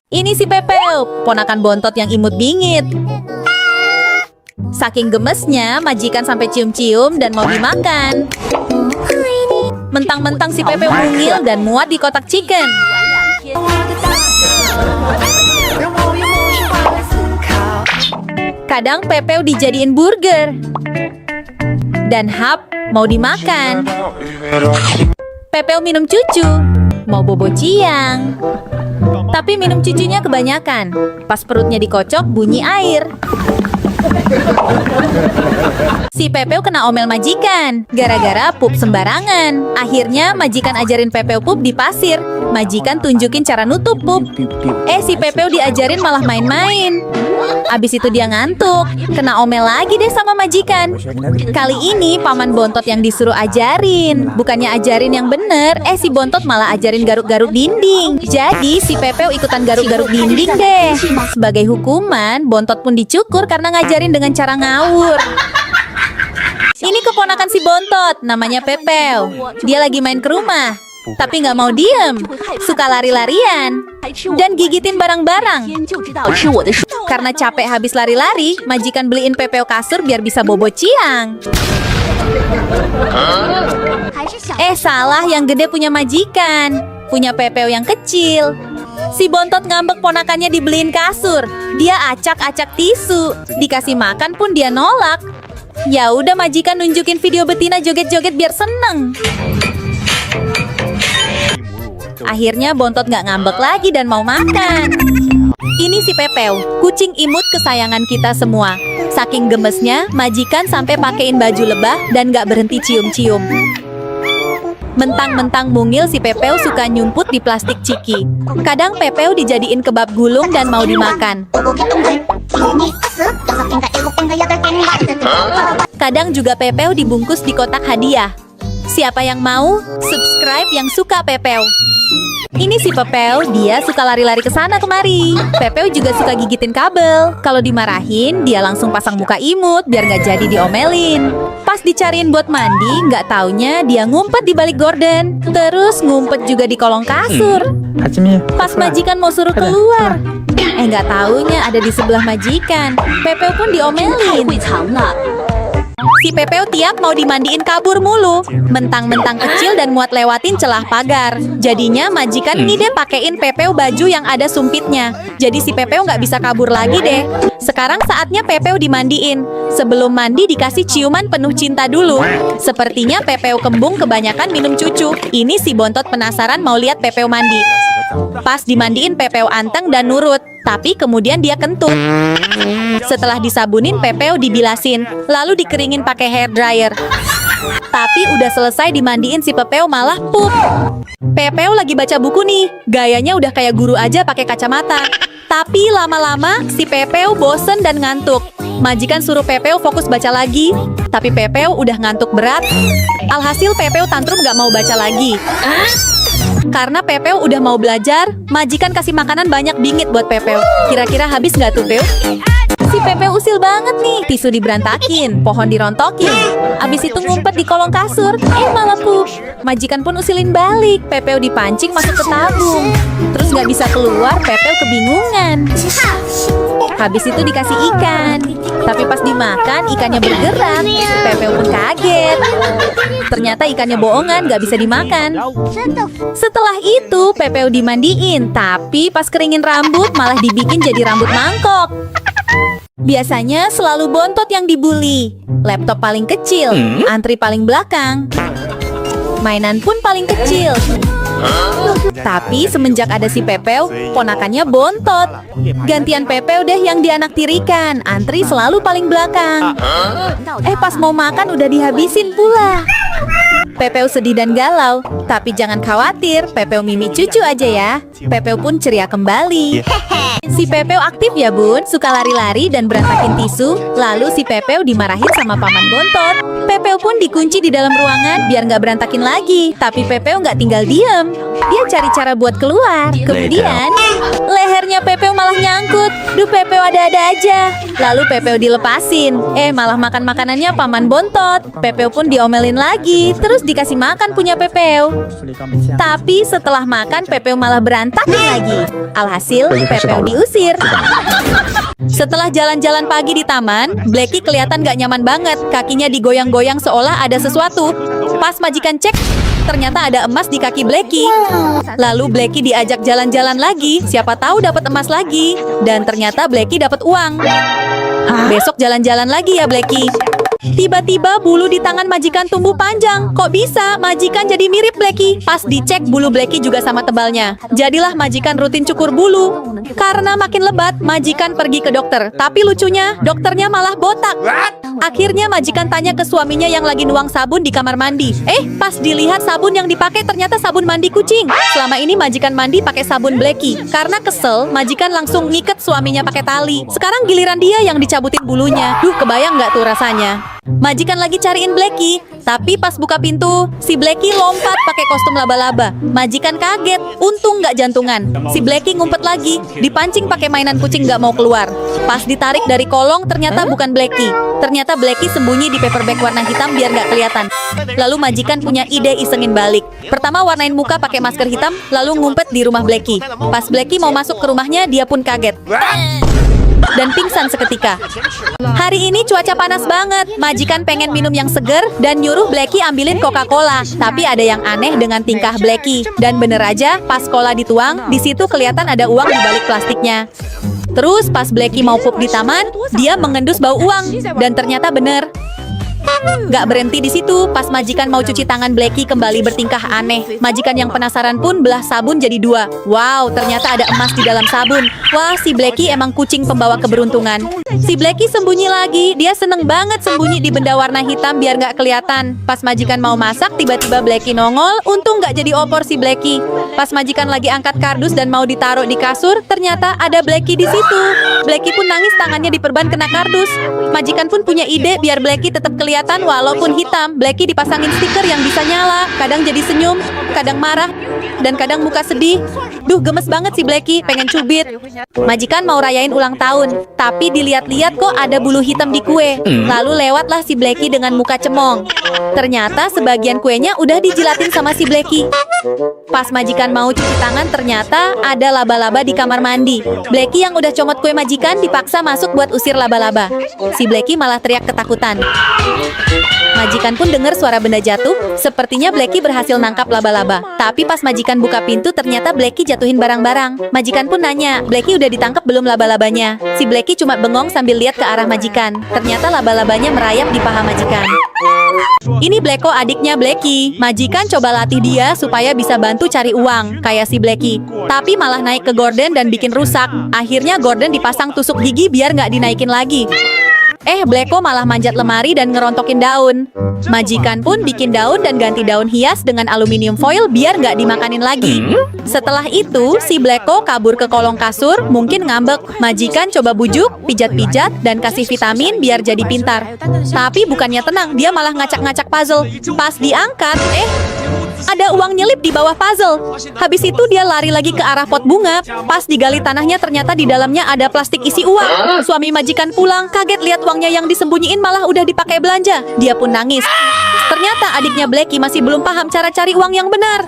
Ini si Pepeo, ponakan bontot yang imut bingit. Saking gemesnya, majikan sampai cium-cium dan mau dimakan. Mentang-mentang si Pepeo mungil dan muat di kotak chicken. Kadang Pepeo dijadiin burger. Dan hap mau dimakan. Pepeo minum cucu, mau bobo ciang. Tapi minum cucunya kebanyakan. Pas perutnya dikocok, bunyi air. Si Pepeo kena omel majikan gara-gara pup sembarangan. Akhirnya majikan ajarin Pepeo pup di pasir. Majikan tunjukin cara nutup pup. Si Pepeo diajarin malah main-main. Abis itu dia ngantuk. Kena omel lagi deh sama majikan. Kali ini paman bontot yang disuruh ajarin. Bukannya ajarin yang bener, si bontot malah ajarin garuk-garuk dinding. Jadi si Pepeo ikutan garuk-garuk dinding deh. Sebagai hukuman, bontot pun dicukur karena ngajarin dengan cara ngawur. Ini keponakan si bontot, namanya Pepeo. Dia lagi main ke rumah, tapi nggak mau diem. Suka lari-larian dan gigitin barang-barang. Karena capek habis lari-lari, majikan beliin Pepeo kasur biar bisa bobo ciang. Salah, yang gede punya majikan. Punya Pepeo yang kecil. Si bontot ngambek ponakannya dibeliin kasur. Dia acak-acak tisu. Dikasih makan pun dia nolak. Ya udah, majikan nunjukin video betina joget-joget biar seneng. Akhirnya bontot nggak ngambek lagi dan mau makan. Ini si Pepeo, kucing imut kesayangan kita semua. Saking gemesnya, majikan sampai pakein baju lebah dan nggak berhenti cium-cium. Mentang-mentang mungil, si Pepeo suka nyumput di plastik ciki. Kadang Pepeo dijadiin kebab gulung dan mau dimakan. Kadang juga Pepeo dibungkus di kotak hadiah. Siapa yang mau? Subscribe yang suka Pepeo. Ini si Pepeo, dia suka lari-lari ke sana kemari. Pepeo juga suka gigitin kabel. Kalau dimarahin, dia langsung pasang muka imut biar nggak jadi diomelin. Pas dicariin buat mandi, nggak taunya dia ngumpet di balik gorden. Terus ngumpet juga di kolong kasur. Pas majikan mau suruh keluar, nggak taunya ada di sebelah majikan. Pepeo pun diomelin. Si Pepeo tiap mau dimandiin kabur mulu. Mentang-mentang kecil dan muat lewatin celah pagar. Jadinya majikan ngide pakein Pepeo baju yang ada sumpitnya. Jadi si Pepeo nggak bisa kabur lagi deh. Sekarang saatnya Pepeo dimandiin. Sebelum mandi dikasih ciuman penuh cinta dulu. Sepertinya Pepeo kembung kebanyakan minum cucu. Ini si bontot penasaran mau lihat Pepeo mandi. Pas dimandiin, Pepeo anteng dan nurut. Tapi kemudian dia kentut. Setelah disabunin, Pepeo dibilasin. Lalu dikeringin pakai hair dryer. Tapi udah selesai dimandiin, si Pepeo malah pup. Pepeo lagi baca buku nih. Gayanya udah kayak guru aja pakai kacamata. Tapi lama-lama si Pepeo bosen dan ngantuk. Majikan suruh Pepeo fokus baca lagi. Tapi Pepeo udah ngantuk berat. Alhasil Pepeo tantrum gak mau baca lagi. Karena Pepeo udah mau belajar, majikan kasih makanan banyak bingit buat Pepeo. Kira-kira habis nggak tuh, Pepeo? Si Pepeo usil banget nih. Tisu diberantakin, pohon dirontokin. Abis itu ngumpet di kolong kasur, malah pup. Majikan pun usilin balik. Pepeo dipancing masuk ke tabung. Terus nggak bisa keluar, Pepeo kebingungan. Habis itu dikasih ikan. Tapi pas dimakan, ikannya bergerak. Pepeo pun kaget. Ternyata ikannya bohongan, nggak bisa dimakan. Setelah itu, Pepeo dimandiin. Tapi pas keringin rambut, malah dibikin jadi rambut mangkok. Biasanya selalu bontot yang dibully. Laptop paling kecil, antri paling belakang. Mainan pun paling kecil. Tapi semenjak ada si Pepeo, ponakannya bontot. Gantian Pepeo deh yang dianaktirikan. Antri selalu paling belakang. Pas mau makan udah dihabisin pula. Pepeo sedih dan galau. Tapi jangan khawatir, Pepeo mimi cucu aja ya. Pepeo pun ceria kembali. Si Pepeo aktif ya bun, suka lari-lari dan berantakin tisu. Lalu si Pepeo dimarahin sama paman bontot. Pepeo pun dikunci di dalam ruangan biar nggak berantakin lagi. Tapi Pepeo nggak tinggal diem. Dia cari cara buat keluar. Kemudian lehernya Pepeo malah nyangkut. Duh, Pepeo ada-ada aja. Lalu Pepeo dilepasin. Malah makan makanannya Paman Bontot. Pepeo pun diomelin lagi. Terus dikasih makan punya Pepeo. Tapi setelah makan, Pepeo malah berantakan lagi. Alhasil, Pepeo diusir. Setelah jalan-jalan pagi di taman, Blackie kelihatan gak nyaman banget. Kakinya digoyang-goyang seolah ada sesuatu. Pas majikan cek, ternyata ada emas di kaki Blackie. Lalu Blackie diajak jalan-jalan lagi. Siapa tahu dapat emas lagi. Dan ternyata Blackie dapat uang. Besok jalan-jalan lagi ya Blackie. Tiba-tiba bulu di tangan majikan tumbuh panjang. Kok bisa? Majikan jadi mirip Blackie. Pas dicek, bulu Blackie juga sama tebalnya. Jadilah majikan rutin cukur bulu. Karena makin lebat, majikan pergi ke dokter. Tapi lucunya, dokternya malah botak. Akhirnya majikan tanya ke suaminya yang lagi nuang sabun di kamar mandi. Pas dilihat sabun yang dipakai ternyata sabun mandi kucing. Selama ini majikan mandi pakai sabun Blackie. Karena kesel, majikan langsung ngiket suaminya pakai tali. Sekarang giliran dia yang dicabutin bulunya. Kebayang nggak tuh rasanya? Majikan lagi cariin Blackie, tapi pas buka pintu, si Blackie lompat pakai kostum laba-laba. Majikan kaget, untung nggak jantungan. Si Blackie ngumpet lagi, dipancing pakai mainan kucing nggak mau keluar. Pas ditarik dari kolong, ternyata bukan Blackie. Ternyata Blackie sembunyi di paperback warna hitam biar nggak kelihatan. Lalu majikan punya ide isengin balik. Pertama warnain muka pakai masker hitam, lalu ngumpet di rumah Blackie. Pas Blackie mau masuk ke rumahnya, dia pun kaget. Dan pingsan seketika. Hari ini cuaca panas banget. Majikan pengen minum yang seger dan nyuruh Blackie ambilin Coca-Cola. Tapi ada yang aneh dengan tingkah Blackie. Dan bener aja, pas cola dituang, di situ kelihatan ada uang di balik plastiknya. Terus pas Blackie mau pup di taman, dia mengendus bau uang. Dan ternyata bener. Gak berhenti di situ, pas majikan mau cuci tangan, Blackie kembali bertingkah aneh. Majikan yang penasaran pun belah sabun jadi dua. Wow, ternyata ada emas di dalam sabun. Wah, si Blackie emang kucing pembawa keberuntungan. Si Blackie sembunyi lagi. Dia seneng banget sembunyi di benda warna hitam biar gak kelihatan. Pas majikan mau masak, tiba-tiba Blackie nongol. Untung gak jadi opor si Blackie. Pas majikan lagi angkat kardus dan mau ditaruh di kasur, ternyata ada Blackie di situ. Blackie pun nangis, tangannya diperban kena kardus. Majikan pun punya ide biar Blackie tetap kelihatan walaupun hitam. Blackie dipasangin stiker yang bisa nyala. Kadang jadi senyum, kadang marah, dan kadang muka sedih. Gemes banget si Blackie, pengen cubit. Majikan mau rayain ulang tahun, tapi dilihat-lihat kok ada bulu hitam di kue. Lalu lewatlah si Blackie dengan muka cemong. Ternyata sebagian kuenya udah dijilatin sama si Blackie. Pas majikan mau cuci tangan, ternyata ada laba-laba di kamar mandi. Blackie yang udah comot kue majikan dipaksa masuk buat usir laba-laba. Si Blackie malah teriak ketakutan. Majikan pun dengar suara benda jatuh. Sepertinya Blackie berhasil nangkap laba-laba. Tapi pas majikan buka pintu, ternyata Blackie jatuhin barang-barang. Majikan pun nanya, Blackie udah ditangkap belum laba-labanya? Si Blackie cuma bengong sambil lihat ke arah majikan. Ternyata laba-labanya merayap di paha majikan. Ini Blacko, adiknya Blackie. Majikan coba latih dia supaya bisa bantu cari uang, kayak si Blackie. Tapi malah naik ke gorden dan bikin rusak. Akhirnya gorden dipasang tusuk gigi biar nggak dinaikin lagi. Blacko malah manjat lemari dan ngerontokin daun. Majikan pun bikin daun dan ganti daun hias dengan aluminium foil biar nggak dimakanin lagi. Setelah itu, si Blacko kabur ke kolong kasur, mungkin ngambek. Majikan coba bujuk, pijat-pijat, dan kasih vitamin biar jadi pintar. Tapi bukannya tenang, dia malah ngacak-ngacak puzzle. Pas diangkat, ada uang nyelip di bawah puzzle. Habis itu dia lari lagi ke arah pot bunga. Pas digali tanahnya, ternyata di dalamnya ada plastik isi uang. Suami majikan pulang, kaget lihat uangnya yang disembunyiin malah udah dipakai belanja. Dia pun nangis. Ternyata adiknya Blackie masih belum paham cara cari uang yang benar.